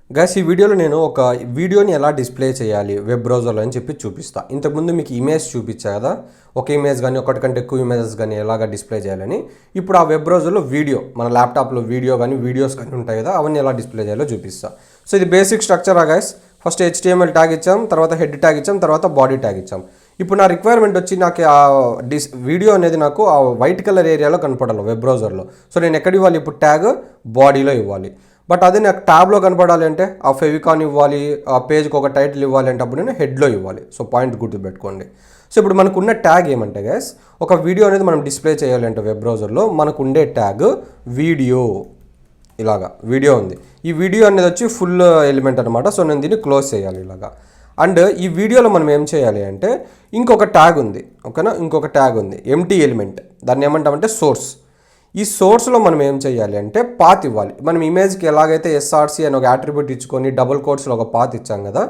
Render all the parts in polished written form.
Guys ఈ వీడియోలో నేను ఒక వీడియోని ఎలా డిస్ప్లే చేయాలి వెబ్ బ్రౌజర్లో అని చెప్పి చూపిస్తా. ఇంతకుముందు మీకు ఇమేజ్ చూపించా కదా, ఒక ఇమేజ్ కానీ ఒకటి కంటే ఎక్కువ ఇమేజెస్ కానీ ఎలాగ డిస్ప్లే చేయాలని. ఇప్పుడు ఆ వెబ్ బ్రౌజర్లో వీడియో, మన ల్యాప్టాప్లో వీడియో కానీ వీడియోస్ కానీ ఉంటాయి కదా, అవన్నీ ఎలా డిస్ప్లే చేయాలో చూపిస్తా. సో ఇది basic structure guys. First HTML tag ఇచ్చాం, తర్వాత హెడ్ ట్యాగ్ ఇచ్చాం, తర్వాత బాడీ ట్యాగ్ ఇచ్చాం. ఇప్పుడు నా రిక్వైర్మెంట్ వచ్చి నాకు ఆ వీడియో అనేది నాకు ఆ వైట్ కలర్ ఏరియాలో కనపడాలి వెబ్ బ్రౌజర్లో. సో నేను ఎక్కడ ఇవ్వాలి? ఇప్పుడు ట్యాగ్ బాడీలో ఇవ్వాలి. బట్ అదే నాకు ట్యాబ్లో కనపడాలి అంటే ఆ ఫెవికాన్ ఇవ్వాలి, ఆ పేజ్కి ఒక టైటిల్ ఇవ్వాలి అంటే అప్పుడు నేను హెడ్లో ఇవ్వాలి. సో పాయింట్ గుర్తుపెట్టుకోండి. సో ఇప్పుడు మనకు ఉన్న ట్యాగ్ ఏమంటే గైస్, ఒక వీడియో అనేది మనం డిస్ప్లే చేయాలి అంటే వెబ్ బ్రౌజర్లో మనకు ఉండే ట్యాగ్ వీడియో. ఇలాగా వీడియో ఉంది. ఈ వీడియో అనేది వచ్చి ఫుల్ ఎలిమెంట్ అనమాట. సో నేను దీన్ని క్లోజ్ చేయాలి ఇలాగా. అండ్ ఈ వీడియోలో మనం ఏం చేయాలి అంటే ఇంకొక ట్యాగ్ ఉంది, ఓకేనా? ఇంకొక ట్యాగ్ ఉంది, ఎంటీ ఎలిమెంట్. దాన్ని ఏమంటామంటే సోర్స్. ఈ సోర్స్లో మనం ఏం చేయాలి అంటే పాత్ ఇవ్వాలి. మనం ఇమేజ్కి ఎలాగైతే SRC అని ఒక అట్రిబ్యూట్ ఇచ్చుకొని డబుల్ కోట్స్లో ఒక పాత్ ఇచ్చాం కదా,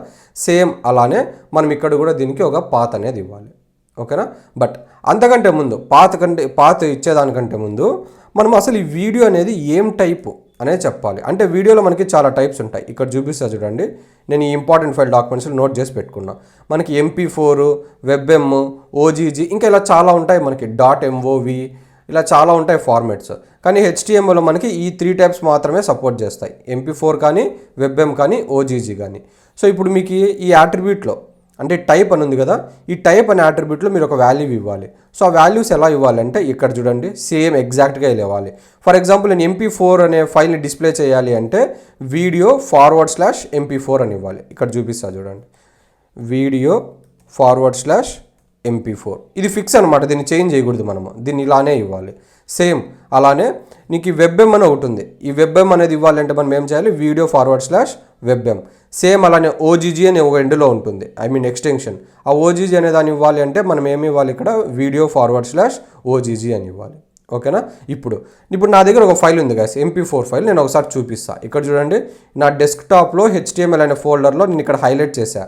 సేమ్ అలానే మనం ఇక్కడ కూడా దీనికి ఒక పాత్ అనేది ఇవ్వాలి, ఓకేనా? బట్ అంతకంటే ముందు పాత్ ఇచ్చేదానికంటే ముందు మనం అసలు ఈ వీడియో అనేది ఏం టైపు అనేది చెప్పాలి. అంటే వీడియోలో మనకి చాలా టైప్స్ ఉంటాయి. ఇక్కడ చూపిస్తా చూడండి. నేను ఈ ఇంపార్టెంట్ ఫైల్ డాక్యుమెంట్స్లో నోట్ చేసి పెట్టుకున్నా. మనకి MP4, WebM, OGG, ఇంకా ఇలా చాలా ఉంటాయి. మనకి .mov ఇలా చాలా ఉంటాయి ఫార్మాట్స్. కానీ HTMLలో మనకి ఈ 3 టైప్స్ మాత్రమే సపోర్ట్ చేస్తాయి, MP4 కానీ, WebM కానీ, OGG కానీ. సో ఇప్పుడు మీకు ఈ అట్రిబ్యూట్లో అంటే టైప్ అని ఉంది కదా, ఈ టైప్ అనే అట్రిబ్యూట్లో మీరు ఒక వాల్యూ ఇవ్వాలి. సో ఆ వాల్యూస్ ఎలా ఇవ్వాలంటే ఇక్కడ చూడండి, సేమ్ ఎగ్జాక్ట్గా ఇవ్వాలి. ఫర్ ఎగ్జాంపుల్ నేను MP4 అనే ఫైల్ని డిస్ప్లే చేయాలి అంటే video/MP4 అని ఇవ్వాలి. ఇక్కడ చూపిస్తా చూడండి, video/MP4. ఇది ఫిక్స్ అనమాట, దీన్ని చేంజ్ చేయకూడదు మనము, దీన్ని ఇలానే ఇవ్వాలి. సేమ్ అలానే నీకు ఈ WebM అని ఒకటి ఉంది. ఈ WebM అనేది ఇవ్వాలంటే మనం ఏం చేయాలి? video/WebM. సేమ్ అలానే OGG అనే ఒక ఎండ్లో ఉంటుంది, ఎక్స్టెన్షన్. ఆ OGG అనే దాన్ని ఇవ్వాలి అంటే మనం ఏమి ఇవ్వాలి? ఇక్కడ video/OGG అని ఇవ్వాలి, ఓకేనా? ఇప్పుడు నా దగ్గర ఒక ఫైల్ ఉంది గాయస్, MP4 ఫైల్. నేను ఒకసారి చూపిస్తాను. ఇక్కడ చూడండి, నా డెస్క్టాప్లో HTML అనే ఫోల్డర్లో నేను ఇక్కడ హైలైట్ చేశా,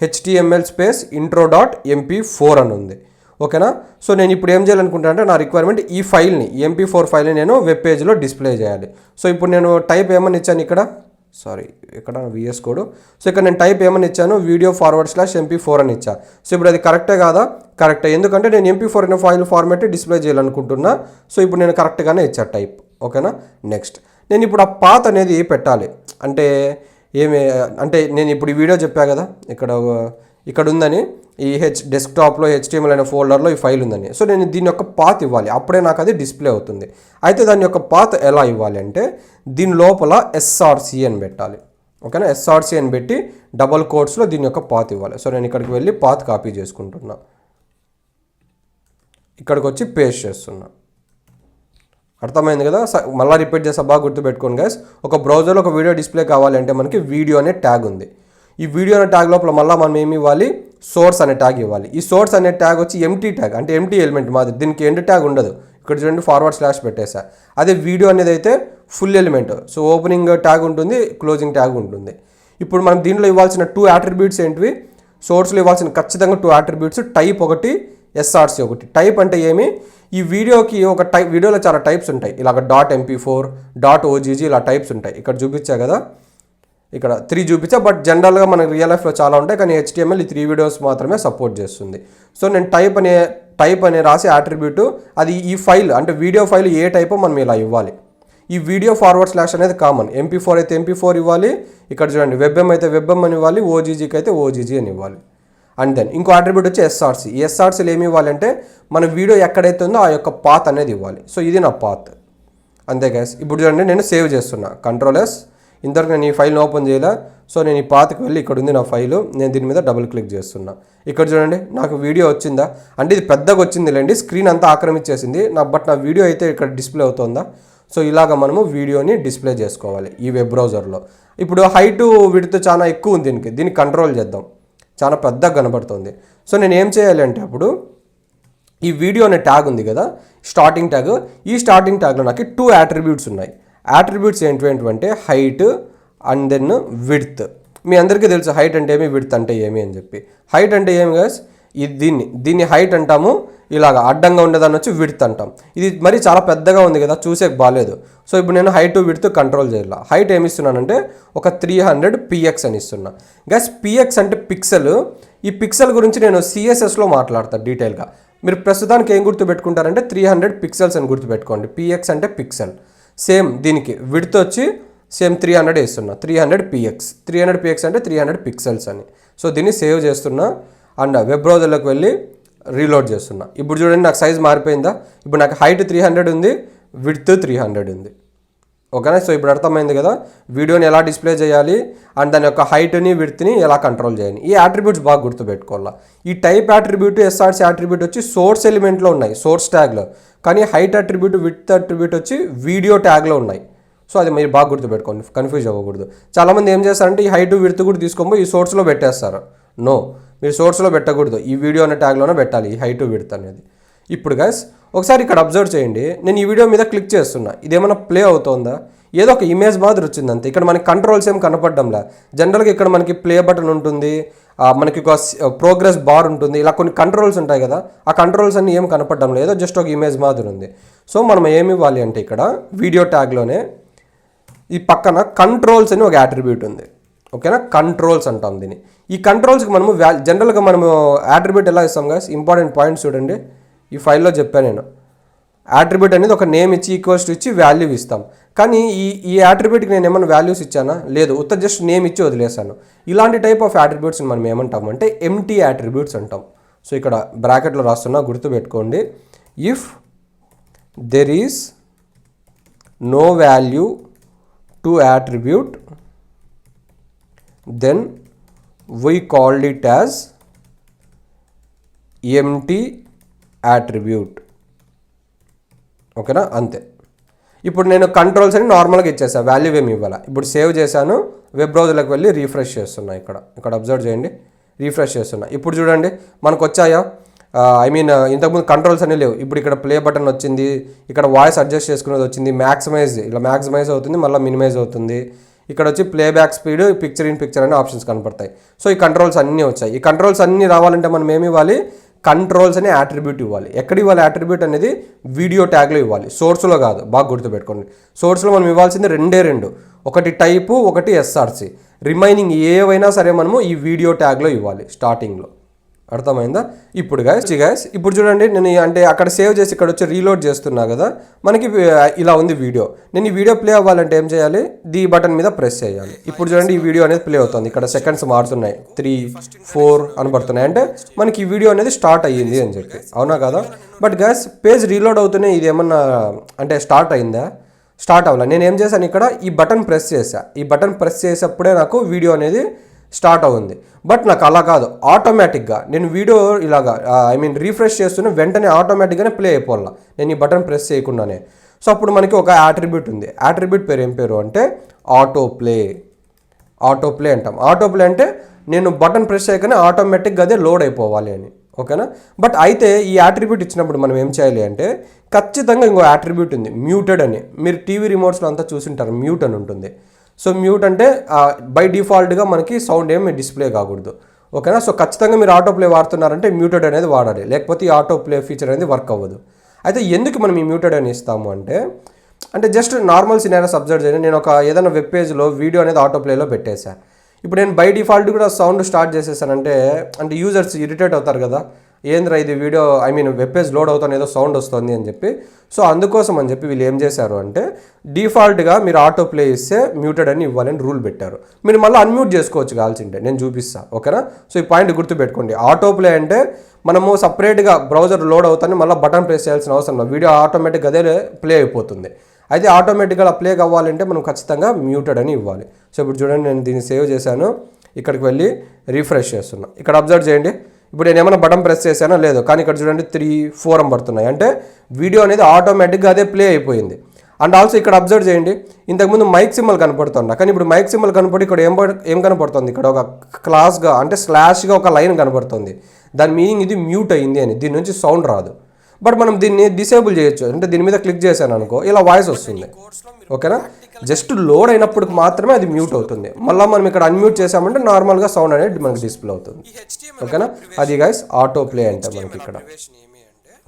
HTML/intro.mp4 అని ఉంది, ఓకేనా? సో నేను ఇప్పుడు ఏం చేయాలనుకుంటా అంటే నా రిక్వైర్మెంట్ ఈ ఫైల్ని, MP4 ఫైల్ని నేను వెబ్ పేజ్లో డిస్ప్లే చేయాలి. సో ఇప్పుడు నేను టైప్ ఏమని ఇచ్చాను ఇక్కడ, ఇక్కడ VS కోడ్. సో ఇక్కడ నేను టైప్ ఏమని ఇచ్చాను? video/MP4 అని ఇచ్చా. సో ఇప్పుడు అది కరెక్టే కాదా? కరెక్టే, ఎందుకంటే నేను MP4 అనే ఫైల్ ఫార్మాట్ డిస్ప్లే చేయాలనుకుంటున్నా. సో ఇప్పుడు నేను కరెక్ట్గానే ఇచ్చా టైప్, ఓకేనా? నెక్స్ట్ నేను ఇప్పుడు ఆ పాత్ అనేది పెట్టాలి. అంటే నేను ఇప్పుడు ఈ వీడియో చెప్పా కదా, ఇక్కడ ఉందని, ఈ డెస్క్టాప్లో HTML అనే ఫోల్డర్లో ఈ ఫైల్ ఉందని. సో నేను దీని యొక్క పాత్ ఇవ్వాలి, అప్పుడే నాకు అది డిస్ప్లే అవుతుంది. అయితే దాని యొక్క పాత్ ఎలా ఇవ్వాలి అంటే దీని లోపల SRC అని పెట్టాలి, ఓకేనా? SRC అని పెట్టి డబల్ కోట్స్లో దీని యొక్క పాత్ ఇవ్వాలి. సో నేను ఇక్కడికి వెళ్ళి పాత్ కాపీ చేసుకుంటున్నా, ఇక్కడికి వచ్చి పేస్ట్ చేస్తున్నా. అర్థమైంది కదా? మళ్ళీ రిపీట్ చేస్తా, బాగా గుర్తుపెట్టుకోండి గైస్. ఒక బ్రౌజర్లో ఒక వీడియో డిస్ప్లే కావాలి అంటే మనకి వీడియో అనే ట్యాగ్ ఉంది. ఈ వీడియో అనే ట్యాగ్ లోపల మళ్ళీ మనం ఏమి ఇవ్వాలి? సోర్స్ అనే ట్యాగ్ ఇవ్వాలి. ఈ సోర్స్ అనే ట్యాగ్ వచ్చి ఎంటీ ట్యాగ్, అంటే ఎంటీ ఎలిమెంట్ మాది. దీనికి ఎండ్ ట్యాగ్ ఉండదు. ఇక్కడ చూడండి, / పెట్టేసా. అదే వీడియో అనేది అయితే full element. So opening tag ఉంటుంది, క్లోజింగ్ ట్యాగ్ ఉంటుంది. ఇప్పుడు మనం దీంట్లో ఇవ్వాల్సిన 2 అట్రిబ్యూట్స్ ఏంటివి? సోర్స్లో ఇవ్వాల్సిన ఖచ్చితంగా 2 అట్రిబ్యూట్స్, టైప్ ఒకటి, SRC ఒకటి. టైప్ అంటే ఏమి? ఈ వీడియోకి ఒక వీడియోలో చాలా టైప్స్ ఉంటాయి. ఇలాగ .mp4, .ogg ఇలా టైప్స్ ఉంటాయి. ఇక్కడ చూపించా కదా, ఇక్కడ 3 చూపించా. బట్ జనరల్గా మనకి రియల్ లైఫ్లో చాలా ఉంటాయి, కానీ HTML ఈ 3 వీడియోస్ మాత్రమే సపోర్ట్ చేస్తుంది. సో నేను టైప్ అనే రాసి అట్రిబ్యూట్, అది ఈ ఫైల్ అంటే వీడియో ఫైల్ ఏ టైపో మనం ఇలా ఇవ్వాలి. ఈ video/ అనేది కామన్. MP4 అయితే MP4 ఇవ్వాలి. ఇక్కడ చూడండి, WebM అయితే WebM అని ఇవ్వాలి, OGGకి అయితే OGG అని ఇవ్వాలి. అండ్ దెన్ ఇంకో అట్రిబ్యూట్ వచ్చి SRC. ఈ SRCలో ఏమి ఇవ్వాలంటే మన వీడియో ఎక్కడైతే ఉందో ఆ యొక్క పాత్ అనేది ఇవ్వాలి. సో ఇది నా పాత్, అంతే గైస్. ఇప్పుడు చూడండి, నేను సేవ్ చేస్తున్నా, Ctrl+. ఇంతవరకు నేను ఈ ఫైల్ని ఓపెన్ చేయలే. సో నేను ఈ పాత్కి వెళ్ళి ఇక్కడ ఉంది నా ఫైలు, నేను దీని మీద డబుల్ క్లిక్ చేస్తున్నా. ఇక్కడ చూడండి, నాకు వీడియో వచ్చిందా అంటే ఇది పెద్దగా వచ్చింది లేండి, స్క్రీన్ అంతా ఆక్రమించేసింది బట్ నా వీడియో అయితే ఇక్కడ డిస్ప్లే అవుతుందా? సో ఇలాగ మనము వీడియోని డిస్ప్లే చేసుకోవాలి ఈ వెబ్ బ్రౌజర్లో. ఇప్పుడు హైట్ విడ్త్ చాలా ఎక్కువ ఉంది, దీన్ని కంట్రోల్ చేద్దాం, చాలా పెద్దగా కనబడుతుంది. సో నేను ఏం చేయాలి అంటే అప్పుడు ఈ వీడియో అనే ట్యాగ్ ఉంది కదా, స్టార్టింగ్ ట్యాగ్. ఈ స్టార్టింగ్ ట్యాగ్లో నాకు 2 అట్రిబ్యూట్స్ ఉన్నాయి. అట్రిబ్యూట్స్ ఏంటంటే హైట్ అండ్ దెన్ విడ్త్. మీ అందరికీ తెలుసు హైట్ అంటే ఏమి, విడ్త్ అంటే ఏమి అని చెప్పి. హైట్ అంటే ఏమి గైస్? దీన్ని హైట్ అంటాము, ఇలాగ అడ్డంగా ఉండేదాన్ని వచ్చి విడ్త్ అంటాం. ఇది మరి చాలా పెద్దగా ఉంది కదా, చూసేకి బాగాలేదు. సో ఇప్పుడు నేను హైట్ విడ్త్ కంట్రోల్ చేయాలి. హైట్ ఏమి ఇస్తున్నానంటే ఒక 300 px అని ఇస్తున్నా. గైస్ px అంటే పిక్సెల్. ఈ పిక్సెల్ గురించి నేను CSSలో మాట్లాడతాను డీటెయిల్గా. మీరు ప్రస్తుతానికి ఏం గుర్తుపెట్టుకుంటారంటే 300 పిక్సెల్స్ అని గుర్తుపెట్టుకోండి. px అంటే పిక్సెల్. సేమ్ దీనికి విడ్త్ వచ్చి సేమ్ 300 వేస్తున్నా, 300 px. 300 px అంటే 300 పిక్సెల్స్ అని. సో దీన్ని సేవ్ చేస్తున్నా అండ్ వెబ్ బ్రౌజర్లోకి వెళ్ళి రీలోడ్ చేస్తున్నా. ఇప్పుడు చూడండి నాకు సైజ్ మారిపోయిందా. ఇప్పుడు నాకు హైట్ 300 ఉంది, విడ్త్ 300 ఉంది. ఓకేనా. సో ఇప్పుడు అర్థమైంది కదా వీడియోని ఎలా డిస్ప్లే చేయాలి అండ్ దాని యొక్క హైట్ని విడ్త్ని ఎలా కంట్రోల్ చేయాలి. ఈ అట్రిబ్యూట్స్ బాగా గుర్తుపెట్టుకోవాలా. ఈ టైప్ అట్రిబ్యూట్ SRC అట్రిబ్యూట్ వచ్చి సోర్స్ ఎలిమెంట్లో ఉన్నాయి, సోర్స్ ట్యాగ్లో. కానీ హైట్ అట్రిబ్యూట్ విడ్త్ అట్రిబ్యూట్ వచ్చి వీడియో ట్యాగ్లో ఉన్నాయి. సో అది మీరు బాగా గుర్తుపెట్టుకోండి, కన్ఫ్యూజ్ అవ్వకూడదు. చాలామంది ఏం చేస్తారంటే ఈ హైట్ విడ్త్ కూడా తీసుకొని ఈ సోర్స్లో పెట్టేస్తారు. నో, మీరు సోర్స్లో పెట్టకూడదు, ఈ వీడియో అనే ట్యాగ్లోనే పెట్టాలి ఈ హైట్ విడ్త్ అనేది. ఇప్పుడు గైస్ ఒకసారి ఇక్కడ అబ్జర్వ్ చేయండి. నేను ఈ వీడియో మీద క్లిక్ చేస్తున్నా, ఇదేమన్నా ప్లే అవుతుందా? ఏదో ఒక ఇమేజ్ మాదిరి వచ్చింది అంతే. ఇక్కడ మనకి కంట్రోల్స్ ఏం కనపడడంలా. జనరల్గా ఇక్కడ మనకి ప్లే బటన్ ఉంటుంది, మనకి ఒక ప్రోగ్రెస్ బార్ ఉంటుంది, ఇలా కొన్ని కంట్రోల్స్ ఉంటాయి కదా. ఆ కంట్రోల్స్ అన్నీ ఏం కనపడడం లేదు, జస్ట్ ఒక ఇమేజ్ మాదిరి ఉంది. సో మనం ఏమి ఇవ్వాలి అంటే ఇక్కడ వీడియో ట్యాగ్లోనే ఈ పక్కన కంట్రోల్స్ అని ఒక అట్రిబ్యూట్ ఉంది. ఓకేనా, కంట్రోల్స్ అంటాం దీన్ని. ఈ కంట్రోల్స్కి మనము జనరల్గా మనము అట్రిబ్యూట్ ఎలా ఇస్తాం గాయ్స్, ఇంపార్టెంట్ పాయింట్స్ చూడండి. ఈ ఫైల్లో చెప్పాను నేను, అట్రిబ్యూట్ అనేది ఒక నేమ్ ఇచ్చి ఈక్వల్స్ టు ఇచ్చి వాల్యూ ఇస్తాం. కానీ ఈ అట్రిబ్యూట్కి నేను ఏమైనా వాల్యూస్ ఇచ్చానా? లేదు, ఉత్త జస్ట్ నేమ్ ఇచ్చి వదిలేసాను. ఇలాంటి టైప్ ఆఫ్ అట్రిబ్యూట్స్ని మనం ఏమంటాం అంటే ఎంటీ అట్రిబ్యూట్స్ అంటాం. సో ఇక్కడ బ్రాకెట్లో రాస్తున్నా, గుర్తుపెట్టుకోండి. If there is no value to attribute, then we called it as empty attribute. ఓకేనా, అంతే. ఇప్పుడు నేను కంట్రోల్స్ అని నార్మల్గా ఇచ్చేసాను, వాల్యూ ఏమి ఇవ్వాలి. ఇప్పుడు సేవ్ చేశాను, వెబ్ బ్రౌజర్లోకి వెళ్ళి రీఫ్రెష్ చేస్తున్నా. ఇక్కడ అబ్జర్వ్ చేయండి, రీఫ్రెష్ చేస్తున్నా. ఇప్పుడు చూడండి మనకు వచ్చాయా, ఇంతకుముందు కంట్రోల్స్ అన్నీ లేవు. ఇప్పుడు ఇక్కడ ప్లే బటన్ వచ్చింది, ఇక్కడ వాయిస్ అడ్జస్ట్ చేసుకునేది వచ్చింది, ఇలా మ్యాక్సిమైజ్ అవుతుంది, మళ్ళీ మినిమైజ్ అవుతుంది. ఇక్కడ వచ్చి playback speed, picture in picture అనే ఆప్షన్స్ కనపడతాయి. సో ఈ కంట్రోల్స్ అన్నీ వచ్చాయి. ఈ కంట్రోల్స్ అన్నీ రావాలంటే మనం ఏమి ఇవ్వాలి, కంట్రోల్స్ అనే అట్రిబ్యూట్ ఇవ్వాలి. ఎక్కడ ఇవ్వాలి అట్రిబ్యూట్ అనేది? వీడియో ట్యాగ్లో ఇవ్వాలి, సోర్స్లో కాదు. బాగా గుర్తుపెట్టుకోండి, సోర్స్లో మనం ఇవ్వాల్సింది రెండు, ఒకటి టైపు, ఒకటి SRC. రిమైనింగ్ ఏవైనా సరే మనము ఈ వీడియో ట్యాగ్లో ఇవ్వాలి స్టార్టింగ్లో. అర్థమైందా? ఇప్పుడు గైస్ ఇప్పుడు చూడండి, నేను అంటే అక్కడ సేవ్ చేసి ఇక్కడ వచ్చి రీలోడ్ చేస్తున్నా కదా, మనకి ఇలా ఉంది వీడియో. నేను ఈ వీడియో ప్లే అవ్వాలంటే ఏం చేయాలి, ది బటన్ మీద ప్రెస్ చేయాలి. ఇప్పుడు చూడండి ఈ వీడియో అనేది ప్లే అవుతుంది. ఇక్కడ సెకండ్స్ మారుతున్నాయి, 3, 4 అని పడుతున్నాయి. అంటే మనకి ఈ వీడియో అనేది స్టార్ట్ అయ్యింది అని చెప్పి, అవునా కదా? బట్ గైస్ పేజ్ రీలోడ్ అవుతూనే ఇది ఏమన్నా అంటే స్టార్ట్ అయిందా? స్టార్ట్ అవ్వాలి. నేను ఏం చేశాను, ఇక్కడ ఈ బటన్ ప్రెస్ చేసా. ఈ బటన్ ప్రెస్ చేసేప్పుడే నాకు వీడియో అనేది స్టార్ట్ అవుతుంది. బట్ నాకు అలా కాదు, ఆటోమేటిక్గా నేను వీడియో ఇలాగా రీఫ్రెష్ చేస్తున్న వెంటనే ఆటోమేటిక్గానే ప్లే అయిపోవాలా, నేను ఈ బటన్ ప్రెస్ చేయకుండానే. సో అప్పుడు మనకి ఒక అట్రిబ్యూట్ ఉంది. అట్రిబ్యూట్ పేరు ఏం పేరు అంటే ఆటో ప్లే అంటాం. ఆటో ప్లే అంటే నేను బటన్ ప్రెస్ చేయగానే ఆటోమేటిక్గా అదే లోడ్ అయిపోవాలి అని. ఓకేనా. బట్ అయితే ఈ అట్రిబ్యూట్ ఇచ్చినప్పుడు మనం ఏం చేయాలి అంటే ఖచ్చితంగా ఇంకో అట్రిబ్యూట్ ఉంది, మ్యూటెడ్ అని. మీరు టీవీ రిమోట్స్లో అంతా చూసింటారు, మ్యూట్ అని ఉంటుంది. సో మ్యూట్ అంటే బై డిఫాల్ట్గా మనకి సౌండ్ ఏమి డిస్ప్లే కాకూడదు. ఓకేనా. సో ఖచ్చితంగా మీరు ఆటో ప్లే వాడుతున్నారంటే మ్యూటెడ్ అనేది వాడాలి, లేకపోతే ఈ ఆటో ప్లే ఫీచర్ అనేది వర్క్ అవ్వదు. అయితే ఎందుకు మనం ఈ మ్యూటెడ్ అని ఇస్తాము అంటే జస్ట్ నార్మల్ సినారియోస్ అబ్జర్వ్ చేయండి. నేను ఏదైనా వెబ్ పేజ్లో వీడియో అనేది ఆటో ప్లేలో పెట్టేశాను. ఇప్పుడు నేను బై డిఫాల్ట్ కూడా సౌండ్ స్టార్ట్ చేసేసానంటే అంటే యూజర్స్ ఇరిటేట్ అవుతారు కదా, ఏంద్రా ఇది వీడియో వెబ్ పేజ్ లోడ్ అవుతాను ఏదో సౌండ్ వస్తుంది అని చెప్పి. సో అందుకోసం అని చెప్పి వీళ్ళు ఏం చేశారు అంటే డిఫాల్ట్గా మీరు ఆటో ప్లే ఇస్తే మ్యూటెడ్ అని ఇవ్వాలని రూల్ పెట్టారు. మీరు మళ్ళీ అన్మ్యూట్ చేసుకోవచ్చు కావాల్సింటే, నేను చూపిస్తాను. ఓకేనా. సో ఈ పాయింట్ గుర్తుపెట్టుకోండి. ఆటో ప్లే అంటే మనము సపరేట్గా బ్రౌజర్ లోడ్ అవుతాను మళ్ళీ బటన్ ప్రెస్ చేయాల్సిన అవసరం లేదు, వీడియో ఆటోమేటిక్గా అదే ప్లే అయిపోతుంది. అయితే ఆటోమేటిక్గా ప్లే కావాలంటే మనం ఖచ్చితంగా మ్యూటెడ్ అని ఇవ్వాలి. సో ఇప్పుడు చూడండి నేను దీన్ని సేవ్ చేశాను, ఇక్కడికి వెళ్ళి రీఫ్రెష్ చేస్తున్నా. ఇక్కడ అబ్జర్వ్ చేయండి, ఇప్పుడు నేను ఏమైనా బటన్ ప్రెస్ చేశానో లేదో, కానీ ఇక్కడ చూడండి 3, 4 అని పడుతున్నాయి. అంటే వీడియో అనేది ఆటోమేటిక్గా అదే ప్లే అయిపోయింది. అండ్ ఆల్సో ఇక్కడ అబ్జర్వ్ చేయండి, ఇంతకుముందు మైక్ సింబల్ కనపడుతుండ, కానీ ఇప్పుడు మైక్ సింబల్ కనపడి ఇక్కడ ఏం కనపడుతుంది, ఇక్కడ ఒక క్లాస్గా అంటే స్లాష్గా ఒక లైన్ కనపడుతుంది. దాని మీనింగ్ ఇది మ్యూట్ అయింది అని, దీని నుంచి సౌండ్ రాదు. బట్ మనం దీన్ని డిసేబుల్ చేయొచ్చు. అంటే దీని మీద క్లిక్ చేశాను అనుకో ఇలా వాయిస్ వస్తుంది. ఓకేనా, జస్ట్ లోడ్ అయినప్పుడు మాత్రమే అది మ్యూట్ అవుతుంది. మళ్ళీ మనం ఇక్కడ అన్మ్యూట్ చేసామంటే నార్మల్గా సౌండ్ అనేది మనకి డిస్ప్లే అవుతుంది. ఓకేనా, అది గైస్ ఆటో ప్లే అంటే మనకి ఇక్కడ.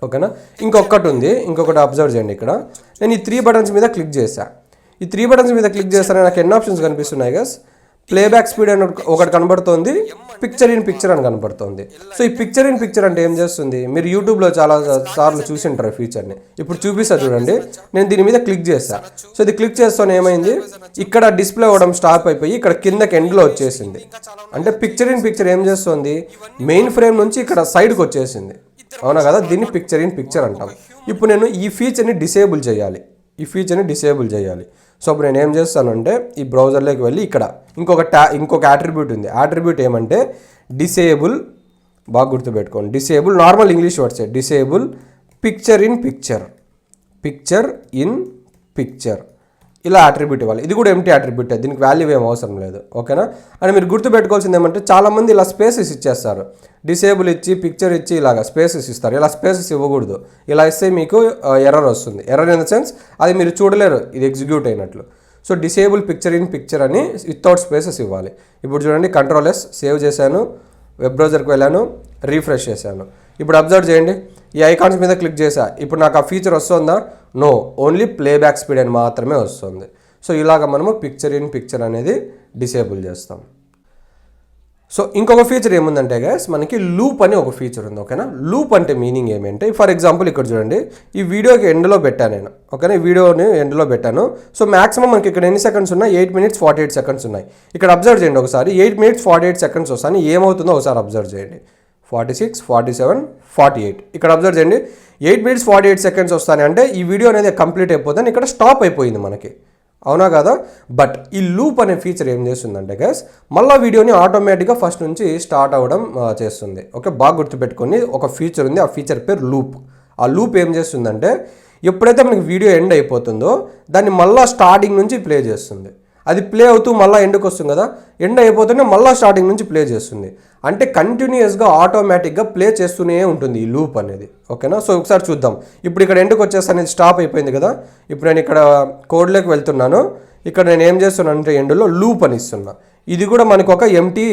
ఓకేనా, ఇంకొకటి అబ్జర్వ్ చేయండి. ఇక్కడ నేను ఈ 3 బటన్స్ మీద క్లిక్ చేశాను. ఈ 3 బటన్స్ మీద క్లిక్ చేస్తానే నాకు ఎన్ని ఆప్షన్స్ కనిపిస్తున్నాయి గైస్. ప్లేబ్యాక్ స్పీడ్ అని ఒకటి కనబడుతుంది, పిక్చర్ ఇన్ పిక్చర్ అని కనబడుతుంది. సో ఈ పిక్చర్ ఇన్ పిక్చర్ అంటే ఏం చేస్తుంది, మీరు యూట్యూబ్లో చాలా సార్లు చూసి ఉంటారు ఫీచర్ని. ఇప్పుడు చూపిస్తా చూడండి. నేను దీని మీద క్లిక్ చేస్తాను. సో ఇది క్లిక్ చేస్తాను ఏమైంది, ఇక్కడ డిస్ప్లే అవ్వడం స్టాప్ అయిపోయి ఇక్కడ కిందకి ఎండ్లో వచ్చేసింది. అంటే పిక్చర్ ఇన్ పిక్చర్ ఏం చేస్తుంది, మెయిన్ ఫ్రేమ్ నుంచి ఇక్కడ సైడ్కి వచ్చేసింది. అవునా కదా, దీన్ని పిక్చర్ ఇన్ పిక్చర్ అంటాం. ఇప్పుడు నేను ఈ ఫీచర్ని డిసేబుల్ చేయాలి. సో అప్పుడు నేను ఏం చేస్తానంటే ఈ బ్రౌజర్లోకి వెళ్ళి ఇక్కడ ఇంకొక అట్రిబ్యూట్ ఉంది. అట్రిబ్యూట్ ఏమంటే డిసేబుల్, బాగా గుర్తుపెట్టుకోండి, డిసేబుల్ నార్మల్ ఇంగ్లీష్ వర్డ్సే, డిసేబుల్ పిక్చర్ ఇన్ పిక్చర్ ఇలా అట్రిబ్యూట్ ఇవ్వాలి. ఇది కూడా ఎంటీ అట్రిబ్యూట్, దీనికి వాల్యూ ఏం అవసరం లేదు. ఓకేనా, అని మీరు గుర్తుపెట్టుకోవాల్సింది ఏమంటే చాలామంది ఇలా స్పేసెస్ ఇచ్చేస్తారు. డిసేబుల్ ఇచ్చి పిక్చర్ ఇచ్చి ఇలాగా స్పేసెస్ ఇస్తారు. ఇలా స్పేసెస్ ఇవ్వకూడదు. ఇలా ఇస్తే మీకు ఎర్రర్ వస్తుంది. ఎర్రర్ ఇన్ ద సెన్స్ అది మీరు చూడలేరు ఇది ఎగ్జిక్యూట్ అయినట్లు. So disable picture in picture అని వితౌట్ స్పేసెస్ ఇవ్వాలి. ఇప్పుడు చూడండి, Ctrl+S సేవ్ చేశాను, వెబ్ బ్రౌజర్కి వెళ్ళాను, రీఫ్రెష్ చేశాను. ఇప్పుడు అబ్జర్వ్ చేయండి, ఈ ఐకాన్స్ మీద క్లిక్ చేశా. ఇప్పుడు నాకు ఆ ఫీచర్ వస్తుందా, నో, ఓన్లీ ప్లేబ్యాక్ స్పీడ్ అని మాత్రమే వస్తుంది. సో ఇలాగ మనము పిక్చర్ ఇన్ పిక్చర్ అనేది డిసేబుల్ చేస్తాం. సో ఇంకొక ఫీచర్ ఏముందంటే గైస్, మనకి లూప్ అని ఒక ఫీచర్ ఉంది. ఓకేనా, లూప్ అంటే మీనింగ్ ఏమంటే, ఫర్ ఎగ్జాంపుల్ ఇక్కడ చూడండి, ఈ వీడియోకి ఎండ్లో పెట్టాను నేను. ఓకేనా, ఈ వీడియోని ఎండ్లో పెట్టాను. సో మాక్సిమం మనకి ఇక్కడ ఎన్ని సెకండ్స్ ఉన్నాయి, 8 minutes 48 seconds ఉన్నాయి. ఇక్కడ అబ్జర్వ్ చేయండి ఒకసారి, 8 minutes 48 seconds వస్తాను, ఏమవుతుందో ఒకసారి అబ్జర్వ్ చేయండి. 46, 47, 48. ఇక్కడ అబ్జర్వ్ చేయండి, 8 minutes 48 seconds వస్తాను అంటే ఈ వీడియో అనేది కంప్లీట్ అయిపోతుంది, ఇక్కడ స్టాప్ అయిపోయింది మనకి. అవునా కదా, బట్ ఈ లూప్ అనే ఫీచర్ ఏం చేస్తుందంటే గైస్, మళ్ళీ వీడియోని ఆటోమేటిక్గా ఫస్ట్ నుంచి స్టార్ట్ అవ్వడం చేస్తుంది. ఓకే, బాగా గుర్తుపెట్టుకొని ఒక ఫీచర్ ఉంది, ఆ ఫీచర్ పేరు లూప్. ఆ లూప్ ఏం చేస్తుందంటే ఎప్పుడైతే మనకి వీడియో ఎండ్ అయిపోతుందో దాన్ని మళ్ళీ స్టార్టింగ్ నుంచి ప్లే చేస్తుంది. అది ప్లే అవుతూ మళ్ళీ ఎండ్కి వస్తుంది కదా, ఎండ్ అయిపోతూనే మళ్ళీ స్టార్టింగ్ నుంచి ప్లే చేస్తుంది. అంటే కంటిన్యూస్గా ఆటోమేటిక్గా ప్లే చేస్తూనే ఉంటుంది ఈ లూప్ అనేది. ఓకేనా, సో ఒకసారి చూద్దాం. ఇప్పుడు ఇక్కడ ఎండ్కి వచ్చేసి అనేది స్టాప్ అయిపోయింది కదా. ఇప్పుడు నేను ఇక్కడ కోడ్లోకి వెళ్తున్నాను. ఇక్కడ నేను ఏం చేస్తున్నాను అంటే ఎండ్లో లూప్ అని ఇస్తున్నా. ఇది కూడా మనకు ఒక ఎంటీ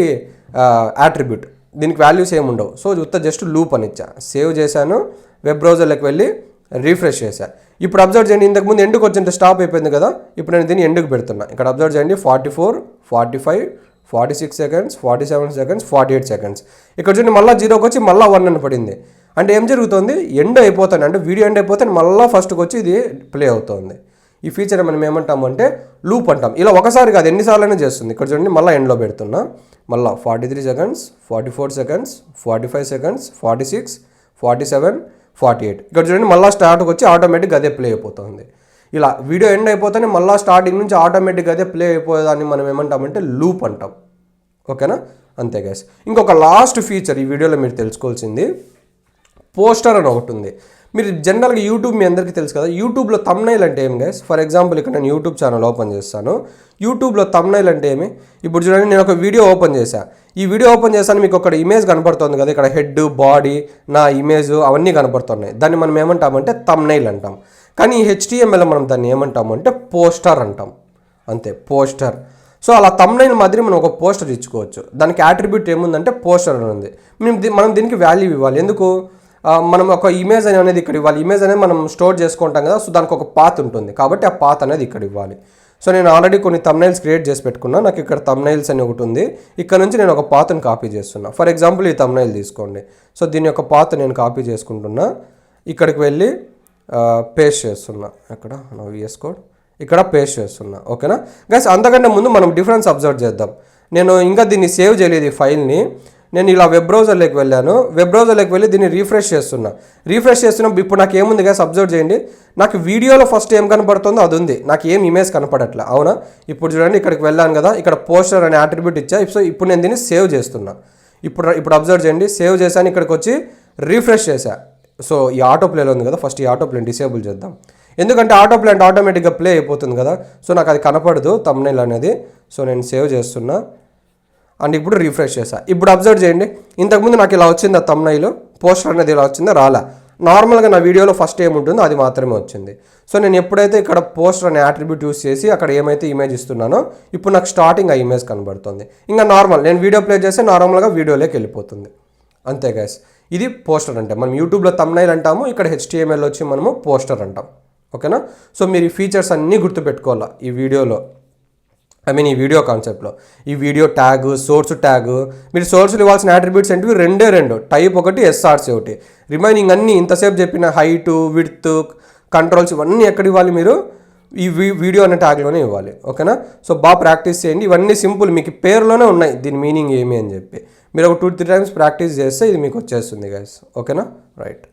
అట్రిబ్యూట్, దీనికి వాల్యూస్ ఏమి ఉండవు. సో జస్ట్ లూప్ అని ఇచ్చా, సేవ్ చేశాను, వెబ్ బ్రౌజర్లోకి వెళ్ళి రీఫ్రెష్ చేశా. ఇప్పుడు అబ్జర్వ్ చేయండి, ఇంతకుముందు ఎండ్కి వచ్చింటే స్టాప్ అయిపోయింది కదా. ఇప్పుడు నేను దీన్ని ఎండ్కి పెడుతున్నా. ఇక్కడ అబ్జర్వ్ చేయండి, 44, 45, 46 seconds, 47 seconds, 48 seconds. ఇక్కడ చూడండి మళ్ళీ 0కి వచ్చి మళ్ళీ 1 అని పడింది. అంటే ఏం జరుగుతుంది, ఎండ్ అయిపోతుంది, అంటే వీడియో ఎండ్ అయిపోతే మళ్ళీ ఫస్ట్కి వచ్చి ఇది ప్లే అవుతుంది. ఈ ఫీచర్ మనం ఏమంటాము అంటే లూప్ అంటాం. ఇలా ఒకసారి కాదు, ఎన్నిసార్లైనా చేస్తుంది. ఇక్కడ చూడండి మళ్ళీ ఎండ్లో పెడుతున్నా, మళ్ళీ 43 seconds, 44 seconds, 45 seconds, 46, 47, 48. ఇక్కడ చూడండి మళ్ళీ స్టార్ట్కి వచ్చి ఆటోమేటిక్గా అదే ప్లే అయిపోతుంది. ఇలా వీడియో ఎండ్ అయిపోతేనే మళ్ళీ స్టార్టింగ్ నుంచి ఆటోమేటిక్గా అదే ప్లే అయిపోయేదాన్ని మనం ఏమంటామంటే లూప్ అంటాం. ఓకేనా, అంతే గైస్. ఇంకొక లాస్ట్ ఫీచర్ ఈ వీడియోలో మీరు తెలుసుకోవాల్సింది పోస్టర్ అని ఒకటి ఉంది. మీరు జనరల్గా యూట్యూబ్ మీ అందరికీ తెలుసు కదా, యూట్యూబ్లో థంబ్నైల్ అంటే ఏం గైస్. ఫర్ ఎగ్జాంపుల్ ఇక్కడ నేను యూట్యూబ్ ఛానల్ ఓపెన్ చేస్తాను. యూట్యూబ్లో థంబ్నైల్ అంటే ఏమి, ఇప్పుడు చూడండి నేను ఒక వీడియో ఓపెన్ చేశాను. ఈ వీడియో ఓపెన్ చేస్తాను, మీకు ఒక ఇమేజ్ కనపడుతుంది కదా, ఇక్కడ హెడ్, బాడీ, నా ఇమేజ్ అవన్నీ కనపడుతున్నాయి. దాన్ని మనం ఏమంటామంటే థంబ్నైల్ అంటాం. కానీ ఈ HTML మనం దాన్ని ఏమంటాము అంటే పోస్టర్ అంటాం. అంతే, పోస్టర్. సో అలా థంబ్నైల్ మాదిరి మనం ఒక పోస్టర్ ఇచ్చుకోవచ్చు. దానికి అట్రిబ్యూట్ ఏముందంటే పోస్టర్ అని ఉంది. మనం దీనికి వాల్యూ ఇవ్వాలి. ఎందుకు, మనం ఒక ఇమేజ్ అనేది ఇక్కడ ఇవ్వాలి. ఇమేజ్ అనేది మనం స్టోర్ చేసుకుంటాం కదా, సో దానికి ఒక పాత్ ఉంటుంది కాబట్టి ఆ పాత్ అనేది ఇక్కడ ఇవ్వాలి. సో నేను ఆల్రెడీ కొన్ని థంబ్నైల్స్ క్రియేట్ చేసి పెట్టుకున్నా. నాకు ఇక్కడ థంబ్నైల్స్ అని ఒకటి ఉంది. ఇక్కడ నుంచి నేను ఒక పాత్ని కాపీ చేస్తున్నా. ఫర్ ఎగ్జాంపుల్ ఈ థంబ్నైల్ తీసుకోండి. సో దీని యొక్క పాత్ నేను కాపీ చేసుకుంటున్నా. ఇక్కడికి వెళ్ళి పేస్ట్ చేస్తున్నా. అక్కడ నా VS కోడ్ ఇక్కడ పేస్ట్ చేస్తున్నా. ఓకేనా గైస్, అంతకంటే ముందు మనం డిఫరెన్స్ అబ్జర్వ్ చేద్దాం. నేను ఇంకా దీన్ని సేవ్ చేయలేదు ఈ ఫైల్ని. నేను ఇలా వెబ్ బ్రౌజర్లోకి వెళ్ళాను. వెబ్ బ్రౌజర్లోకి వెళ్ళి దీన్ని రీఫ్రెష్ చేస్తున్నా. ఇప్పుడు నాకు ఏముంది గైస్ అబ్జర్వ్ చేయండి. నాకు వీడియోలో ఫస్ట్ ఏం కనపడుతుందో అది ఉంది, నాకు ఏం ఇమేజ్ కనపడట్లే. అవునా, ఇప్పుడు చూడండి ఇక్కడికి వెళ్ళాను కదా, ఇక్కడ పోస్టర్ అనే అట్రిబ్యూట్ ఇచ్చా. సో ఇప్పుడు నేను దీన్ని సేవ్ చేస్తున్నా. ఇప్పుడు అబ్జర్వ్ చేయండి, సేవ్ చేశాను, ఇక్కడికి వచ్చి రీఫ్రెష్ చేశా. సో ఈ ఆటో ప్లేలో ఉంది కదా, ఫస్ట్ ఈ ఆటో ప్లేని డిసేబుల్ చేద్దాం. ఎందుకంటే ఆటో ప్లే అంటే ఆటోమేటిక్గా ప్లే అయిపోతుంది కదా, సో నాకు అది కనపడదు థంబ్నైల్ అనేది. సో నేను సేవ్ చేస్తున్నా అండ్ ఇప్పుడు రీఫ్రెష్ చేశా. ఇప్పుడు అబ్జర్వ్ చేయండి, ఇంతకుముందు నాకు ఇలా వచ్చింది ఆ థంబ్నైల్, పోస్టర్ అనేది ఇలా వచ్చిందా, రాలా. నార్మల్గా నా వీడియోలో ఫస్ట్ ఏముంటుందో అది మాత్రమే వచ్చింది. సో నేను ఎప్పుడైతే ఇక్కడ పోస్టర్ అనే అట్రిబ్యూట్ యూస్ చేసి అక్కడ ఏమైతే ఇమేజ్ ఇస్తున్నానో ఇప్పుడు నాకు స్టార్టింగ్ ఆ ఇమేజ్ కనబడుతుంది. ఇంకా నార్మల్ నేను వీడియో ప్లే చేస్తే నార్మల్గా వీడియోలోకి వెళ్ళిపోతుంది. అంతే గైస్, ఇది పోస్టర్ అంటే. మనం యూట్యూబ్లో థంబ్నెయిల్ అంటాము, ఇక్కడ HTML వచ్చి మనము పోస్టర్ అంటాం. ఓకేనా? సో మీరు ఈ ఫీచర్స్ అన్నీ గుర్తుపెట్టుకోవాలా ఈ వీడియోలో, ఈ వీడియో కాన్సెప్ట్లో. ఈ వీడియో ట్యాగ్, సోర్స్ ట్యాగ్, మీరు సోర్స్లు ఇవ్వాల్సిన అట్రిబ్యూట్స్ ఏంటివి? రెండు, టైప్ ఒకటి, SRC ఒకటి. రిమైనింగ్ అన్నీ ఇంతసేపు చెప్పిన హైటు, విడ్త్, కంట్రోల్స్ ఇవన్నీ ఎక్కడ ఇవ్వాలి? మీరు ఈ వీడియో అనే ట్యాగ్లోనే ఇవ్వాలి. ఓకేనా? సో బాగా ప్రాక్టీస్ చేయండి. ఇవన్నీ సింపుల్, మీకు పేరులోనే ఉన్నాయి దీని మీనింగ్ ఏమి అని చెప్పి. మీరు ఒక 2-3 టైమ్స్ ప్రాక్టీస్ చేస్తే ఇది మీకు వచ్చేస్తుంది గైస్. ఓకేనా? రైట్.